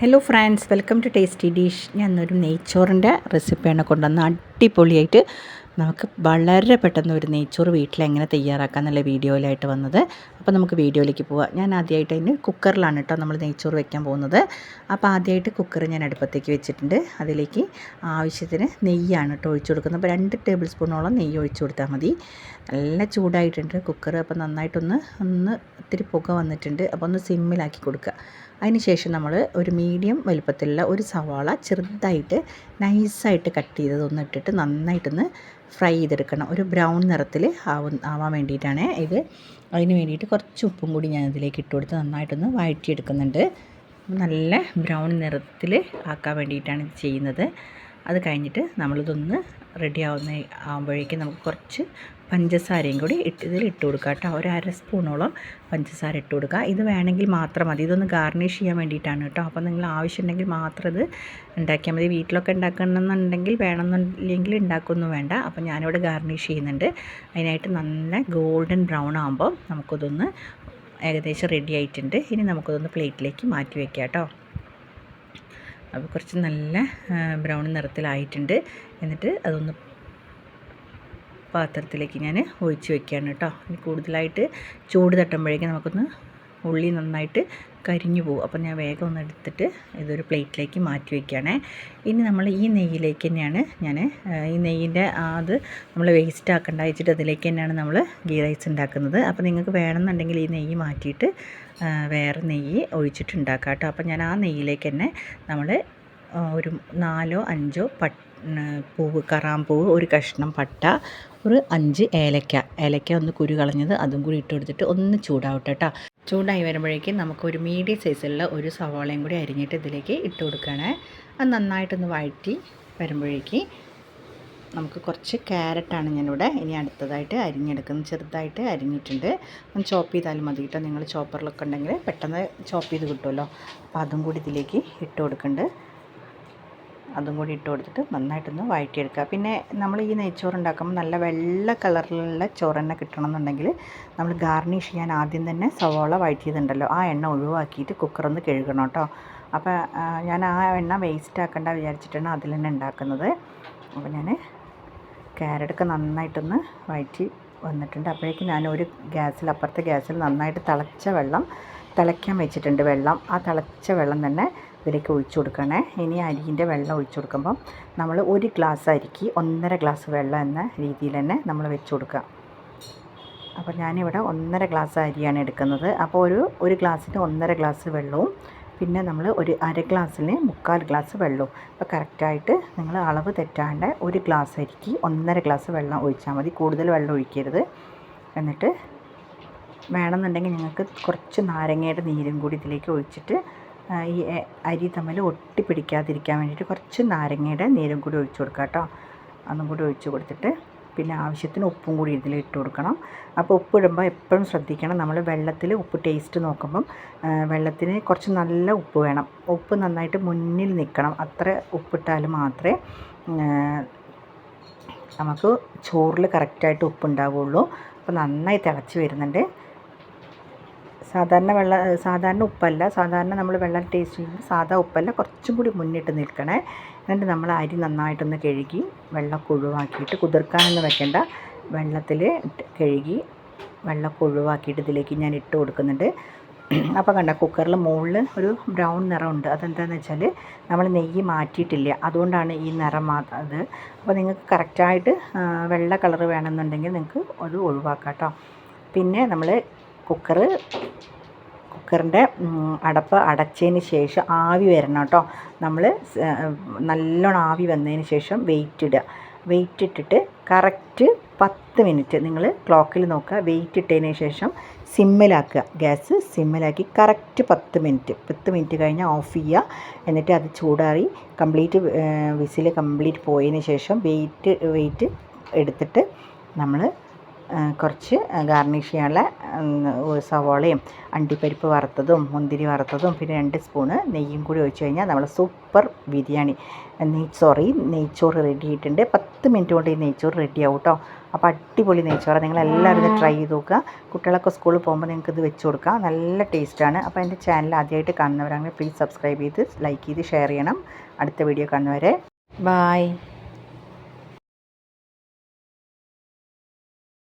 Hello friends, welcome to tasty dish. ഞാൻ ഒരു നെയ്ച്ചോറിൻ്റെ റെസിപ്പിയാണ് കൊണ്ടുവന്ന് അടിപൊളിയായിട്ട് നമുക്ക് വളരെ പെട്ടെന്ന് ഒരു നെയ്ച്ചോറ് വീട്ടിൽ എങ്ങനെ തയ്യാറാക്കാം എന്നുള്ള വീഡിയോയിലായിട്ട് വന്നത്. അപ്പോൾ നമുക്ക് വീഡിയോയിലേക്ക് പോവാം. ഞാൻ ആദ്യമായിട്ട് അതിന് കുക്കറിലാണ് കേട്ടോ നമ്മൾ നെയ്ച്ചോറ് വെക്കാൻ പോകുന്നത്. അപ്പോൾ ആദ്യമായിട്ട് കുക്കർ ഞാൻ അടുപ്പത്തേക്ക് വെച്ചിട്ടുണ്ട്. അതിലേക്ക് ആവശ്യത്തിന് നെയ്യാണ് കേട്ടോ ഒഴിച്ചു കൊടുക്കുന്നത്. അപ്പോൾ 2 ടേബിൾ സ്പൂണോളം നെയ്യ് ഒഴിച്ചു കൊടുത്താൽ മതി. നല്ല ചൂടായിട്ടുണ്ട് കുക്കർ. അപ്പോൾ നന്നായിട്ടൊന്ന് ഇത്തിരി പുക വന്നിട്ടുണ്ട്. അപ്പോൾ ഒന്ന് സിമ്മിലാക്കി കൊടുക്കുക. അതിന് ശേഷം നമ്മൾ ഒരു മീഡിയം വലുപ്പത്തിലുള്ള ഒരു സവാള ചെറുതായിട്ട് നൈസായിട്ട് കട്ട് ചെയ്തതൊന്ന് ഇട്ടിട്ട് നന്നായിട്ടൊന്ന് ഫ്രൈ ചെയ്തെടുക്കണം. ഒരു ബ്രൗൺ നിറത്തിൽ ആവാൻ വേണ്ടിയിട്ടാണ് ഇത്. അതിന് വേണ്ടിയിട്ട് കുറച്ച് ഉപ്പും കൂടി ഞാൻ ഇതിലേക്ക് ഇട്ട് കൊടുത്ത് നന്നായിട്ടൊന്ന് വഴറ്റിയെടുക്കുന്നുണ്ട്. നല്ല ബ്രൗൺ നിറത്തിൽ ആക്കാൻ വേണ്ടിയിട്ടാണ് ഇത് ചെയ്യുന്നത്. അത് കഴിഞ്ഞിട്ട് നമ്മളിതൊന്ന് റെഡി ആകുമ്പോഴേക്കും നമുക്ക് കുറച്ച് പഞ്ചസാരയും കൂടി ഇതിൽ ഇട്ട് കൊടുക്കുക കേട്ടോ. ഒരു 1/2 സ്പൂണോളം പഞ്ചസാര ഇട്ട് കൊടുക്കുക. ഇത് വേണമെങ്കിൽ മാത്രം മതി. ഇതൊന്ന് ഗാർണിഷ് ചെയ്യാൻ വേണ്ടിയിട്ടാണ് കേട്ടോ. അപ്പോൾ നിങ്ങൾ ആവശ്യമുണ്ടെങ്കിൽ മാത്രം ഇത് ഉണ്ടാക്കിയാൽ മതി. വീട്ടിലൊക്കെ ഉണ്ടാക്കണമെന്നുണ്ടെങ്കിൽ വേണമെന്നില്ലെങ്കിൽ ഉണ്ടാക്കുകയൊന്നും വേണ്ട. അപ്പോൾ ഞാനിവിടെ ഗാർണിഷ് ചെയ്യുന്നുണ്ട്. അതിനായിട്ട് നല്ല ഗോൾഡൻ ബ്രൗൺ ആകുമ്പോൾ നമുക്കിതൊന്ന് ഏകദേശം റെഡി ആയിട്ടുണ്ട്. ഇനി നമുക്കിതൊന്ന് പ്ലേറ്റിലേക്ക് മാറ്റി വയ്ക്കാം കേട്ടോ. അപ്പോൾ കുറച്ച് നല്ല ബ്രൗൺ നിറത്തിലായിട്ടുണ്ട്. എന്നിട്ട് അതൊന്ന് പാത്രത്തിലേക്ക് ഞാൻ ഒഴിച്ച് വെക്കുകയാണ് കേട്ടോ. ഇനി കൂടുതലായിട്ട് ചൂട് തട്ടുമ്പോഴേക്കും നമുക്കൊന്ന് ഉള്ളി നന്നായിട്ട് കരിഞ്ഞു പോകും. അപ്പോൾ ഞാൻ വേഗം ഒന്ന് എടുത്തിട്ട് ഇതൊരു പ്ലേറ്റിലേക്ക് മാറ്റി വയ്ക്കുകയാണ്. ഇനി നമ്മൾ ഈ നെയ്യിലേക്ക് തന്നെയാണ് ഈ നെയ്യിൻ്റെ അത് നമ്മൾ വേസ്റ്റ് ആക്കേണ്ട വെച്ചിട്ട് അതിലേക്ക് തന്നെയാണ് നമ്മൾ ഗീ റൈസ് ഉണ്ടാക്കുന്നത്. അപ്പോൾ നിങ്ങൾക്ക് വേണമെന്നുണ്ടെങ്കിൽ ഈ നെയ്യ് മാറ്റിയിട്ട് വേറെ നെയ്യ് ഒഴിച്ചിട്ട് ഉണ്ടാക്കാം കേട്ടോ. അപ്പോൾ ഞാൻ ആ നെയ്യിലേക്ക് തന്നെ നമ്മൾ ഒരു 4 5 പൂവ്, കറാമ്പൂവ്, ഒരു കഷ്ണം പട്ട, ഒരു 5 ഏലക്ക ഒന്ന് കുരു കളഞ്ഞത് അതും കൂടി ഇട്ട് കൊടുത്തിട്ട് ഒന്ന് ചൂടാവട്ടെ കേട്ടോ. ചൂടായി വരുമ്പോഴേക്കും നമുക്കൊരു മീഡിയം സൈസുള്ള ഒരു സവാളയും കൂടി അരിഞ്ഞിട്ട് ഇതിലേക്ക് ഇട്ട് കൊടുക്കുകയാണ്. അത് നന്നായിട്ടൊന്ന് വഴറ്റി വരുമ്പോഴേക്ക് നമുക്ക് കുറച്ച് ക്യാരറ്റാണ് ഞാനിവിടെ ഇനി അടുത്തതായിട്ട് അരിഞ്ഞെടുക്കുന്നത്. ചെറുതായിട്ട് അരിഞ്ഞിട്ടുണ്ട്. ഒന്ന് ചോപ്പ് ചെയ്താലും മതി കേട്ടോ. നിങ്ങൾ ചോപ്പറിലൊക്കെ ഉണ്ടെങ്കിൽ പെട്ടെന്ന് ചോപ്പ് ചെയ്ത് കിട്ടുമല്ലോ. അപ്പോൾ അതും കൂടി ഇതിലേക്ക് ഇട്ട് കൊടുക്കുന്നുണ്ട്. അതും കൂടി ഇട്ട് കൊടുത്തിട്ട് നന്നായിട്ടൊന്ന് വഴറ്റിയെടുക്കുക. പിന്നെ നമ്മൾ ഈ നെയ്ച്ചോറ് ഉണ്ടാക്കുമ്പോൾ നല്ല വെള്ള കളറിലുള്ള ചോറ് തന്നെ കിട്ടണമെന്നുണ്ടെങ്കിൽ നമ്മൾ ഗാർണിഷ് ചെയ്യാൻ ആദ്യം തന്നെ സവാള വഴറ്റിയതുണ്ടല്ലോ, ആ എണ്ണ ഒഴിവാക്കിയിട്ട് കുക്കറൊന്ന് കഴുകണം കേട്ടോ. അപ്പോൾ ഞാൻ ആ എണ്ണ വേസ്റ്റ് ആക്കേണ്ട വിചാരിച്ചിട്ടാണ് അതിൽ തന്നെ ഉണ്ടാക്കുന്നത്. അപ്പോൾ ഞാൻ ക്യാരറ്റൊക്കെ നന്നായിട്ടൊന്ന് വഴറ്റി വന്നിട്ടുണ്ട്. അപ്പോഴേക്കും ഞാൻ ഒരു അപ്പുറത്തെ ഗ്യാസിൽ നന്നായിട്ട് തിളയ്ക്കാൻ വെച്ചിട്ടുണ്ട് വെള്ളം. ആ തിളച്ച വെള്ളം തന്നെ ഇതിലേക്ക് ഒഴിച്ചു കൊടുക്കണേ. ഇനി അരിൻ്റെ വെള്ളം ഒഴിച്ചു കൊടുക്കുമ്പം നമ്മൾ 1 ഗ്ലാസ് അരിക്ക് 1.5 ഗ്ലാസ് വെള്ളം എന്ന രീതിയിൽ തന്നെ നമ്മൾ വെച്ച് കൊടുക്കുക. അപ്പോൾ ഞാനിവിടെ 1.5 ഗ്ലാസ് അരിയാണ് എടുക്കുന്നത്. അപ്പോൾ ഒരു ഗ്ലാസ്സിന് 1.5 ഗ്ലാസ് വെള്ളവും പിന്നെ നമ്മൾ ഒരു 1/2 ഗ്ലാസ്സിന് 3/4 ഗ്ലാസ് വെള്ളവും. അപ്പോൾ കറക്റ്റായിട്ട് നിങ്ങൾ അളവ് തെറ്റാണ്ട് 1 ഗ്ലാസ് അരിക്ക് 1.5 ഗ്ലാസ് വെള്ളം ഒഴിച്ചാൽ മതി. കൂടുതൽ വെള്ളം ഒഴിക്കരുത്. എന്നിട്ട് വേണമെന്നുണ്ടെങ്കിൽ നിങ്ങൾക്ക് കുറച്ച് നാരങ്ങയുടെ നീരും കൂടി ഇതിലേക്ക് ഒഴിച്ചിട്ട് ഈ അരി തമ്മിൽ ഒട്ടിപ്പിടിക്കാതിരിക്കാൻ വേണ്ടിയിട്ട് കുറച്ച് നാരങ്ങയുടെ നീരും കൂടി ഒഴിച്ചു കൊടുക്കുക കേട്ടോ. അതും കൂടി ഒഴിച്ച് കൊടുത്തിട്ട് പിന്നെ ആവശ്യത്തിന് ഉപ്പും കൂടി ഇതിലിട്ട് കൊടുക്കണം. അപ്പോൾ ഉപ്പ് ഇടുമ്പോൾ എപ്പോഴും ശ്രദ്ധിക്കണം. നമ്മൾ വെള്ളത്തിൽ ഉപ്പ് ടേസ്റ്റ് നോക്കുമ്പം വെള്ളത്തിന് കുറച്ച് നല്ല ഉപ്പ് വേണം. ഉപ്പ് നന്നായിട്ട് മുന്നിൽ നിൽക്കണം. അത്ര ഉപ്പിട്ടാൽ മാത്രമേ നമുക്ക് ചോറിൽ കറക്റ്റായിട്ട് ഉപ്പ് ഉണ്ടാവുകയുള്ളൂ. അപ്പോൾ നന്നായി തിളച്ച് വരുന്നുണ്ട്. സാധാരണ ഉപ്പല്ല, സാധാരണ നമ്മൾ വെള്ളം ടേസ്റ്റ് ചെയ്യുമ്പോൾ സാധാ ഉപ്പല്ല, കുറച്ചും കൂടി മുന്നിട്ട് നിൽക്കണേ. എന്നിട്ട് നമ്മൾ അരി നന്നായിട്ടൊന്ന് കഴുകി വെള്ളമൊക്കെ ഒഴിവാക്കിയിട്ട്, കുതിർക്കാനൊന്നും വെക്കേണ്ട, വെള്ളത്തിൽ കഴുകി വെള്ളമൊക്കെ ഒഴിവാക്കിയിട്ട് ഇതിലേക്ക് ഞാൻ ഇട്ട് കൊടുക്കുന്നുണ്ട്. അപ്പോൾ കണ്ട കുക്കറിൽ മുകളിൽ ഒരു ബ്രൗൺ നിറമുണ്ട്. അതെന്താണെന്ന് വെച്ചാൽ നമ്മൾ നെയ്യ് മാറ്റിയിട്ടില്ല, അതുകൊണ്ടാണ് ഈ നിറം അത്. അപ്പോൾ നിങ്ങൾക്ക് കറക്റ്റായിട്ട് വെള്ള കളർ വേണമെന്നുണ്ടെങ്കിൽ നിങ്ങൾക്ക് അത് ഒഴിവാക്കാം കേട്ടോ. പിന്നെ നമ്മൾ കുക്കറിൻ്റെ അടപ്പ് അടച്ചതിന് ശേഷം ആവി വരണം കേട്ടോ. നമ്മൾ നല്ലോണം ആവി വന്നതിന് ശേഷം വെയിറ്റ് ഇട്ടിട്ട് കറക്റ്റ് 10 മിനിറ്റ് നിങ്ങൾ ക്ലോക്കിൽ നോക്കുക. വെയിറ്റ് ഇട്ടതിന് ശേഷം ഗ്യാസ് സിമ്മിലാക്കി കറക്റ്റ് 10 മിനിറ്റ് കഴിഞ്ഞാൽ ഓഫ് ചെയ്യുക. എന്നിട്ട് അത് ചൂടാറി വിസിൽ കംപ്ലീറ്റ് പോയതിന് ശേഷം വെയിറ്റ് എടുത്തിട്ട് നമ്മൾ കുറച്ച് ഗാർണിഷ് ചെയ്യാനുള്ള സവോളയും അണ്ടിപ്പരിപ്പ് വറുത്തതും മുന്തിരി വറുത്തതും പിന്നെ 2 സ്പൂണ് നെയ്യും കൂടി ഒഴിച്ച് കഴിഞ്ഞാൽ നമ്മൾ സൂപ്പർ ബിരിയാണി നെയ്ച്ചോറ് റെഡി ആയിട്ടുണ്ട്. 10 മിനിറ്റ് കൊണ്ട് ഈ നെയ്ച്ചോറ് റെഡിയാവും കേട്ടോ. അപ്പോൾ അടിപൊളി നെയ്ച്ചോറ്, നിങ്ങളെല്ലാവരും ഇത് ട്രൈ ചെയ്ത് നോക്കുക. കുട്ടികളൊക്കെ സ്കൂളിൽ പോകുമ്പോൾ നിങ്ങൾക്ക് ഇത് വെച്ച് കൊടുക്കാം, നല്ല ടേസ്റ്റാണ്. അപ്പോൾ എൻ്റെ ചാനൽ ആദ്യമായിട്ട് കാണുന്നവരാണെങ്കിൽ പ്ലീസ് സബ്സ്ക്രൈബ് ചെയ്ത് ലൈക്ക് ചെയ്ത് ഷെയർ ചെയ്യണം. അടുത്ത വീഡിയോ കാണുന്നവരെ ബായ്.